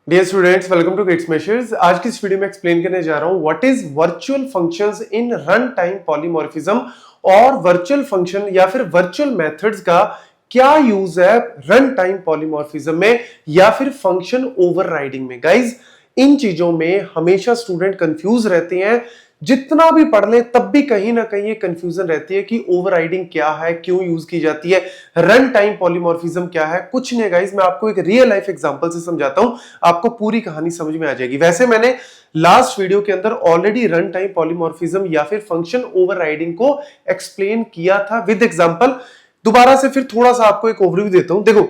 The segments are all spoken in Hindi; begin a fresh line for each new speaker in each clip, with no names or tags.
Dear students, welcome to kids measures. आज की इस वीडियो में एक्सप्लेन करने जा रहा हूं what is virtual functions in run time polymorphism और वर्चुअल फंक्शन या फिर वर्चुअल मेथड्स का क्या यूज है रन टाइम पॉलीमॉर्फिज्म में या फिर फंक्शन ओवरराइडिंग में। गाइज, इन चीजों में हमेशा स्टूडेंट कंफ्यूज रहते हैं। जितना भी पढ़ ले तब भी कहीं ना कहीं ये कंफ्यूजन रहती है कि ओवरराइडिंग क्या है, क्यों यूज की जाती है, रन टाइम पॉलीमॉर्फिज्म क्या है। कुछ नहीं गाइस, मैं आपको एक रियल लाइफ एग्जांपल से समझाता हूं, आपको पूरी कहानी समझ में आ जाएगी। वैसे मैंने लास्ट वीडियो के अंदर ऑलरेडी रन टाइम पॉलीमॉर्फिज्म या फिर फंक्शन ओवरराइडिंग को एक्सप्लेन किया था विद एग्जांपल। दोबारा से फिर थोड़ा सा आपको एक ओवरव्यू देता हूं। देखो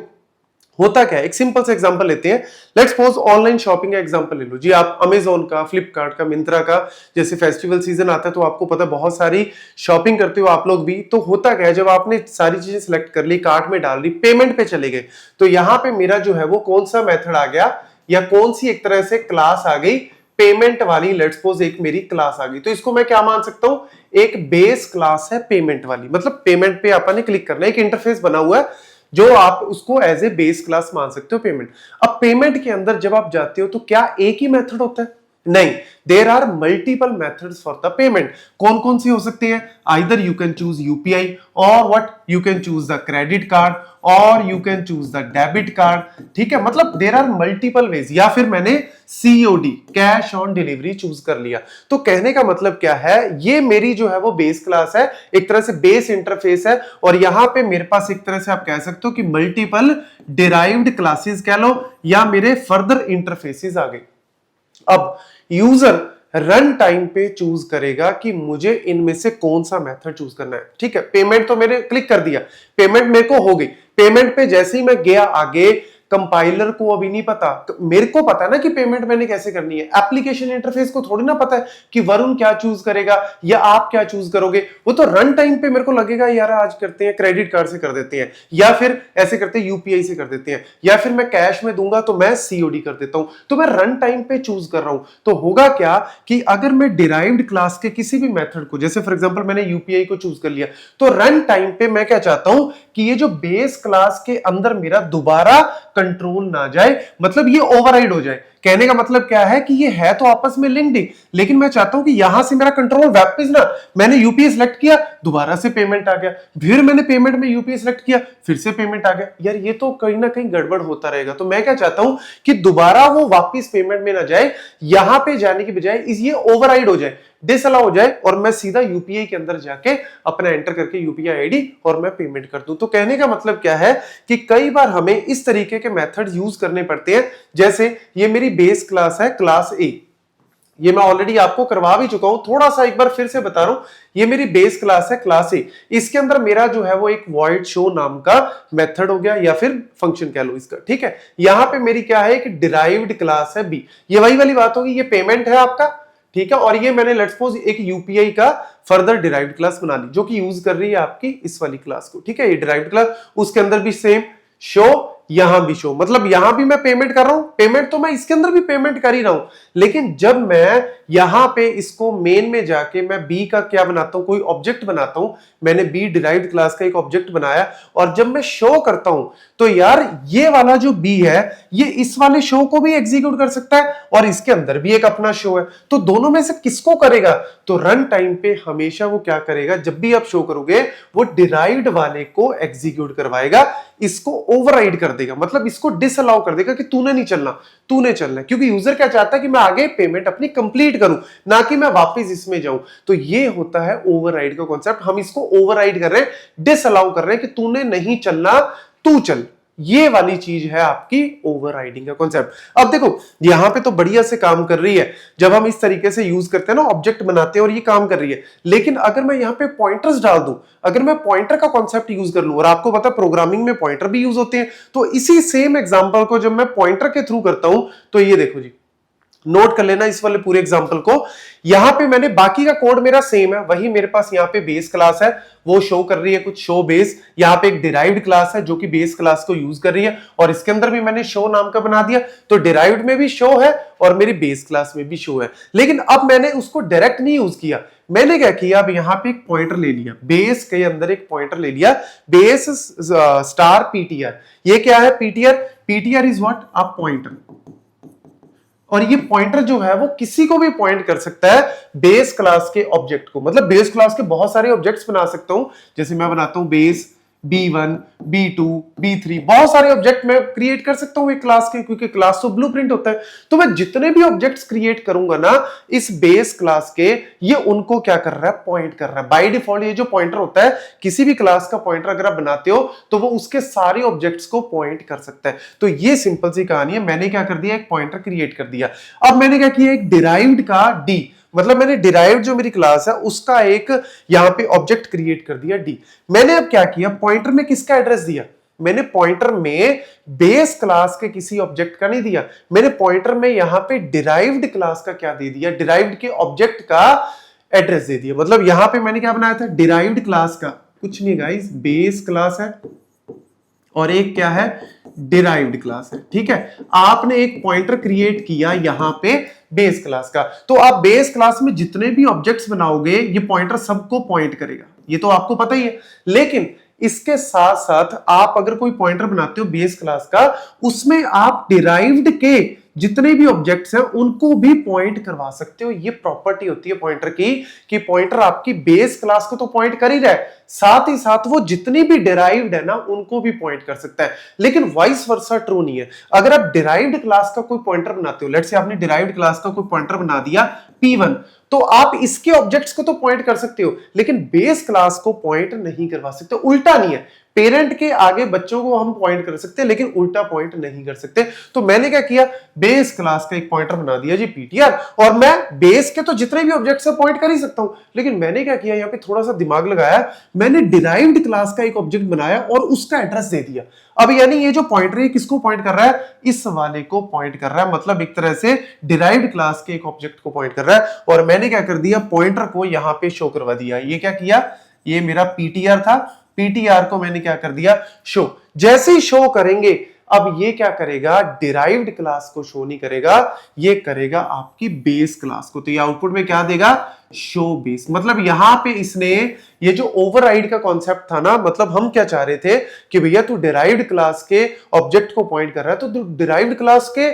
होता क्या है, एक सिंपल सा एग्जांपल लेते हैं। लेट्स सपोज ऑनलाइन शॉपिंग का एग्जांपल ले लो जी। आप अमेजोन का, फ्लिपकार्ट का, मिंत्रा का, जैसे फेस्टिवल सीजन आता है तो आपको पता है बहुत सारी शॉपिंग करते हो आप लोग भी। तो होता क्या है, जब आपने सारी चीजें सिलेक्ट कर ली, कार्ट में डाल ली, पेमेंट पे चले गए, तो यहाँ पे मेरा जो है वो कौन सा मेथड आ गया या कौन सी एक तरह से क्लास आ गई, पेमेंट वाली। लेट्स सपोज एक मेरी क्लास आ गई, तो इसको मैं क्या मान सकता हूं, एक बेस क्लास है पेमेंट वाली। मतलब पेमेंट पे आपने क्लिक करना है, एक इंटरफेस बना हुआ है जो आप उसको एज ए बेस क्लास मान सकते हो पेमेंट। अब पेमेंट के अंदर जब आप जाते हो तो क्या एक ही मेथड होता है? नहीं, there are multiple methods for the payment. कौन कौन सी हो सकती है? Either you can choose UPI और what you can choose the credit card और you can choose the debit card. ठीक है, मतलब देर आर मल्टीपल वेज। या फिर मैंने COD, cash on delivery choose कर लिया। तो कहने का मतलब क्या है, ये मेरी जो है वो बेस क्लास है, एक तरह से बेस इंटरफेस है। और यहां पे मेरे पास एक तरह से आप कह सकते हो कि मल्टीपल डिराइव्ड क्लासेस कह लो या मेरे फर्दर इंटरफेसेस आ गए। अब यूजर रन टाइम पे चूज करेगा कि मुझे इनमें से कौन सा मेथड चूज करना है। ठीक है, पेमेंट तो मैंने क्लिक कर दिया, पेमेंट मेरे को हो गई। पेमेंट पे जैसे ही मैं गया आगे, कंपाइलर को अभी नहीं पता, मेरे को पता है ना कि पेमेंट मैंने कैसे करनी है। एप्लीकेशन इंटरफेस को थोड़ी ना पता है कि वरुण क्या चूज करेगा या आप क्या चूज करोगे। वो तो रन टाइम पे मेरे को लगेगा यार आज करते हैं क्रेडिट कार्ड से कर देते हैं, या फिर ऐसे करते हैं यूपीआई से कर देते हैं, या फिर मैं कैश में दूंगा तो मैं सीओडी कर देता हूं। तो मैं रन टाइम पे चूज कर रहा हूं। तो होगा क्या कि अगर मैं डिराइव्ड क्लास के किसी भी मेथड को, जैसे फॉर एग्जांपल मैंने यूपीआई को चूज कर लिया, तो रन टाइम पे मैं क्या चाहता हूं कि ये जो बेस क्लास के अंदर मेरा दोबारा कंट्रोल ना जाए, मतलब ये ओवरराइड हो जाए। कहने का मतलब क्या है कि ये है तो आपस में लिंक्ड ही, लेकिन मैं चाहता हूं कि यहां से मेरा कंट्रोल वापस ना, मैंने यूपीआई सिलेक्ट किया, दोबारा से पेमेंट आ गया, फिर मैंने पेमेंट में यूपीआई सिलेक्ट किया, फिर से पेमेंट आ गया। यार ये तो कहीं ना कहीं गड़बड़ होता रहेगा। तो मैं क्या चाहता हूं कि दोबारा वो वापस पेमेंट में ना जाए, यहां पे जाने की बजाय ये ओवरराइड हो जाए, डिसअलाउ हो जाए, और मैं सीधा यूपीआई के अंदर जाके अपना एंटर करके यूपीआई आईडी और मैं पेमेंट कर दूं। तो कहने का मतलब क्या है कि कई बार हमें इस तरीके के मेथड्स यूज करने पड़ते हैं। जैसे ये मेरी बेस क्लास है, क्लास ए, ये मैं ऑलरेडी आपको करवा भी चुका हूं, थोड़ा सा एक बार फिर से बता रहा हूं। ये मेरी बेस क्लास है, क्लास ए। इसके अंदर मेरा जो है वो एक वॉइड शो नाम का मेथड हो गया या फिर फंक्शन कह लो इसका। ठीक है, यहां पे मेरी क्या है, एक डिराइव्ड क्लास है बी। ये वही वाली बात होगी, ये पेमेंट है आपका, ठीक है, और ये मैंने लेट्स सपोज एक यूपीआई का फर्दर डिराइव्ड क्लास बना ली जो कि यूज कर रही है आपकी इस वाली क्लास को। ठीक है, ये डिराइव्ड क्लास, उसके अंदर भी सेम शो, यहां भी शो, मतलब यहां भी मैं पेमेंट कर रहा हूं। पेमेंट तो मैं इसके अंदर भी पेमेंट कर ही रहा हूं, लेकिन जब मैं यहां पे इसको मेन में जाके मैं बी का क्या बनाता हूं, कोई ऑब्जेक्ट बनाता हूं। मैंने बी डिराइव्ड क्लास का एक ऑब्जेक्ट बनाया, और जब मैं शो करता हूं तो यार ये वाला जो बी है ये इस वाले शो को भी एग्जीक्यूट कर सकता है और इसके अंदर भी एक अपना शो है। तो दोनों में से किसको करेगा? तो रन टाइम पे हमेशा वो क्या करेगा, जब भी आप शो करोगे वो डिराइव्ड वाले को एग्जीक्यूट करवाएगा, इसको ओवरराइड कर देगा, मतलब इसको डिसअलाउ कर देगा कि तूने नहीं चलना, तूने चलना है। क्योंकि यूजर क्या चाहता है कि मैं आगे पेमेंट अपनी कंप्लीट करूं, ना कि मैं वापस इसमें जाऊं। तो ये होता है ओवरराइड का कॉन्सेप्ट। हम इसको ओवरराइड कर रहे हैं, डिसअलाउ कर रहे हैं कि तूने नहीं चलना, तू चल। ये वाली चीज है आपकी ओवरराइडिंग का कॉन्सेप्ट। अब देखो यहां पे तो बढ़िया से काम कर रही है, जब हम इस तरीके से यूज करते हैं ना, ऑब्जेक्ट बनाते हैं और ये काम कर रही है। लेकिन अगर मैं यहां पे पॉइंटर्स डाल दूं, अगर मैं पॉइंटर का कॉन्सेप्ट यूज कर लूं, और आपको पता है प्रोग्रामिंग में पॉइंटर भी यूज होते हैं, तो इसी सेम एग्जांपल को जब मैं पॉइंटर के थ्रू करता हूं, तो ये देखो जी, नोट कर लेना इस वाले पूरे एग्जांपल को। यहां पे मैंने बाकी का कोड मेरा सेम है, वही मेरे पास यहां पे बेस क्लास है, वो शो कर रही है कुछ शो बेस। यहां पे एक डिराइव्ड क्लास है जो कि बेस क्लास को यूज कर रही है, और इसके अंदर भी मैंने शो नाम का बना दिया। तो डिराइव्ड में भी शो है और मेरी बेस क्लास में भी शो है। लेकिन अब मैंने उसको डायरेक्ट नहीं यूज किया, मैंने क्या किया, अब यहां पे एक पॉइंटर ले लिया, बेस के अंदर एक पॉइंटर ले लिया, बेस स्टार पीटीआर। ये क्या है? PTR, PTR is what? A pointer. और ये पॉइंटर जो है वो किसी को भी पॉइंट कर सकता है बेस क्लास के ऑब्जेक्ट को। मतलब बेस क्लास के बहुत सारे ऑब्जेक्ट्स बना सकता हूं, जैसे मैं बनाता हूं बेस B1, B2, B3, बहुत सारे ऑब्जेक्ट मैं क्रिएट कर सकता हूं एक क्लास के, क्योंकि क्लास तो ब्लूप्रिंट होता है। तो मैं जितने भी ऑब्जेक्ट्स क्रिएट करूंगा ना इस बेस क्लास के, ये उनको क्या कर रहा है, पॉइंट कर रहा है। बाय डिफॉल्ट ये जो पॉइंटर होता है, किसी भी क्लास का पॉइंटर अगर आप बनाते हो तो वो उसके सारे ऑब्जेक्ट्स को पॉइंट कर सकता है। तो ये सिंपल सी कहानी है। मैंने क्या कर दिया, एक पॉइंटर क्रिएट कर दिया। अब मैंने क्या किया, एक डिराइव्ड का डी, मतलब मैंने डिराइव्ड जो मेरी क्लास है उसका एक यहां पे ऑब्जेक्ट क्रिएट कर दिया डी। मैंने अब क्या किया, पॉइंटर में किसका एड्रेस दिया, मैंने पॉइंटर में बेस क्लास के किसी ऑब्जेक्ट का नहीं दिया, मैंने पॉइंटर में यहां पे डिराइव्ड क्लास का क्या दे दिया, डिराइव्ड के ऑब्जेक्ट का एड्रेस दे दिया। मतलब यहां पे मैंने क्या बनाया था, डिराइव्ड क्लास का, कुछ नहीं गाइस, बेस क्लास है और एक क्या है, डिराइव्ड क्लास है। ठीक है, आपने एक पॉइंटर क्रिएट किया यहां पे बेस क्लास का, तो आप बेस क्लास में जितने भी ऑब्जेक्ट्स बनाओगे ये पॉइंटर सबको पॉइंट करेगा, ये तो आपको पता ही है। लेकिन इसके साथ साथ आप अगर कोई पॉइंटर बनाते हो बेस क्लास का, उसमें आप डिराइव्ड के जितने भी ऑब्जेक्ट्स हैं उनको भी पॉइंट करवा सकते हो। ये प्रॉपर्टी होती है पॉइंटर की, कि पॉइंटर आपकी बेस क्लास को तो पॉइंट कर ही रहा है, साथ ही साथ वो जितनी भी डिराइव्ड है ना उनको भी पॉइंट कर सकता है। लेकिन वाइस वर्सा ट्रू नहीं है। अगर आप डिराइव्ड क्लास का कोई पॉइंटर बनाते हो, लेट्स से आपने डिराइव्ड क्लास का कोई पॉइंटर बना दिया P1, तो आप इसके ऑब्जेक्ट्स को तो पॉइंट कर सकते हो लेकिन बेस क्लास को पॉइंट नहीं करवा सकते। उल्टा नहीं है, पेरेंट के आगे बच्चों को हम पॉइंट कर सकते हैं लेकिन उल्टा पॉइंट नहीं कर सकते। तो मैंने क्या किया, बेस क्लास का एक पॉइंटर बना दिया जी PTR, और मैं बेस के तो जितने भी ऑब्जेक्ट्स हैं पॉइंट कर ही सकता हूं। लेकिन मैंने क्या किया, यहां पे थोड़ा सा दिमाग लगाया, मैंने डिराइव्ड क्लास का एक ऑब्जेक्ट बनाया और उसका एड्रेस दे दिया। अब यानी ये जो पॉइंटर है किसको पॉइंट कर रहा है, इस वाले को पॉइंट कर रहा है, मतलब एक तरह से डिराइव्ड क्लास के एक ऑब्जेक्ट को पॉइंट कर रहा है। और मैंने क्या कर दिया, पॉइंटर को यहां पे शो करवा दिया। ये क्या किया, ये मेरा PTR था, PTR को मैंने क्या कर दिया, शो। जैसे ही शो करेंगे अब ये क्या करेगा, डिराइव्ड क्लास को शो नहीं करेगा, ये करेगा आपकी बेस क्लास को। तो ये आउटपुट में क्या देगा, शो बेस। मतलब यहां पे इसने ये जो ओवरराइड का कॉन्सेप्ट था ना, मतलब हम क्या चाह रहे थे कि भैया तू डिराइव्ड क्लास के ऑब्जेक्ट को पॉइंट कर रहा है तो डिराइव्ड क्लास के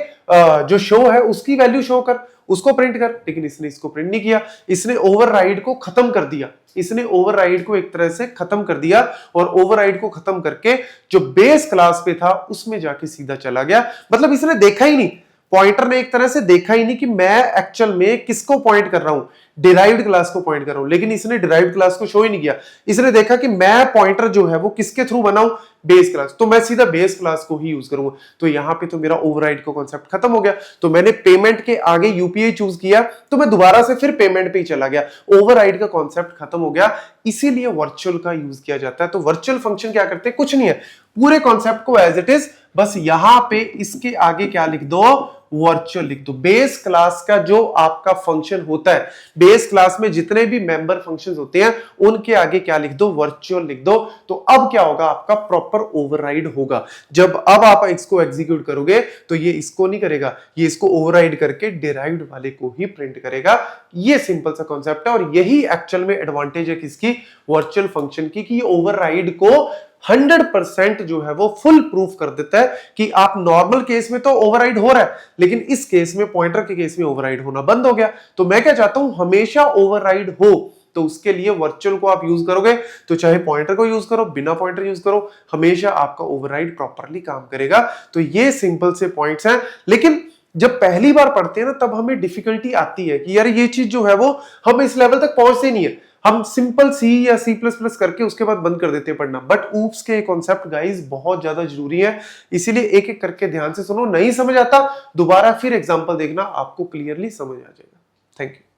जो शो है उसकी वैल्यू शो कर, उसको प्रिंट कर। लेकिन इसने इसको प्रिंट नहीं किया, इसने ओवरराइड को खत्म कर दिया, इसने ओवरराइड को एक तरह से खत्म कर दिया और ओवरराइड को खत्म करके जो बेस क्लास पे था उसमें जाके सीधा चला गया। मतलब इसने देखा ही नहीं, पॉइंटर ने एक तरह से देखा ही नहीं कि मैं एक्चुअल में किसको पॉइंट कर रहा हूं, डिराइव्ड क्लास को पॉइंट कर रहा हूं। लेकिन इसने डिराइव्ड क्लास को शो ही नहीं किया, इसने देखा कि मैं पॉइंटर जो है वो किसके थ्रू बनाऊं, बेस क्लास, तो मैं सीधा बेस क्लास को ही यूज करूंगा। तो यहां पे तो मेरा ओवरराइड का कॉन्सेप्ट खत्म हो गया। तो मैंने पेमेंट के आगे यूपीआई चूज किया तो मैं दोबारा से फिर पेमेंट पे ही चला गया, ओवरराइड का कॉन्सेप्ट खत्म हो गया। इसीलिए वर्चुअल का यूज किया जाता है। तो वर्चुअल फंक्शन क्या करते हैं, कुछ नहीं है, पूरे कॉन्सेप्ट को एज इट इज, बस यहां पे इसके आगे क्या लिख दो, वर्चुअल लिख दो। बेस क्लास का जो आपका फंक्शन होता है, बेस क्लास में जितने भी मेंबर फंक्शंस होते हैं उनके आगे क्या लिख दो, वर्चुअल लिख दो। तो अब क्या होगा, आपका प्रॉपर ओवरराइड होगा। जब अब आप इसको एग्जीक्यूट करोगे तो ये इसको नहीं करेगा, ये इसको ओवरराइड करके डिराइव्ड वाले को ही प्रिंट करेगा। ये सिंपल सा कॉन्सेप्ट है और यही एक्चुअल में एडवांटेज है किसकी, वर्चुअल फंक्शन की, कि ये ओवरराइड को 100% जो है वो फुल प्रूफ कर देता है कि आप नॉर्मल केस में तो ओवरराइड हो रहा है लेकिन इस केस में, पॉइंटर के केस में ओवरराइड होना बंद हो गया। तो मैं क्या चाहता हूं, हमेशा ओवरराइड हो, तो उसके लिए वर्चुअल को आप यूज करोगे तो चाहे पॉइंटर को यूज करो, बिना पॉइंटर यूज करो, हमेशा आपका ओवरराइड प्रॉपर्ली काम करेगा। तो ये सिंपल से पॉइंट्स हैं। लेकिन जब पहली बार पढ़ते हैं ना तब हमें डिफिकल्टी आती है कि यार ये चीज जो है वो हम इस लेवल तक पहुंचते नहीं है, हम सिंपल C या C++ करके उसके बाद बंद कर देते हैं पढ़ना। बट ऊप्स के कॉन्सेप्ट गाइस बहुत ज्यादा जरूरी है, इसीलिए एक एक करके ध्यान से सुनो, नहीं समझ आता दोबारा फिर एग्जांपल देखना, आपको क्लियरली समझ आ जाएगा। Thank you.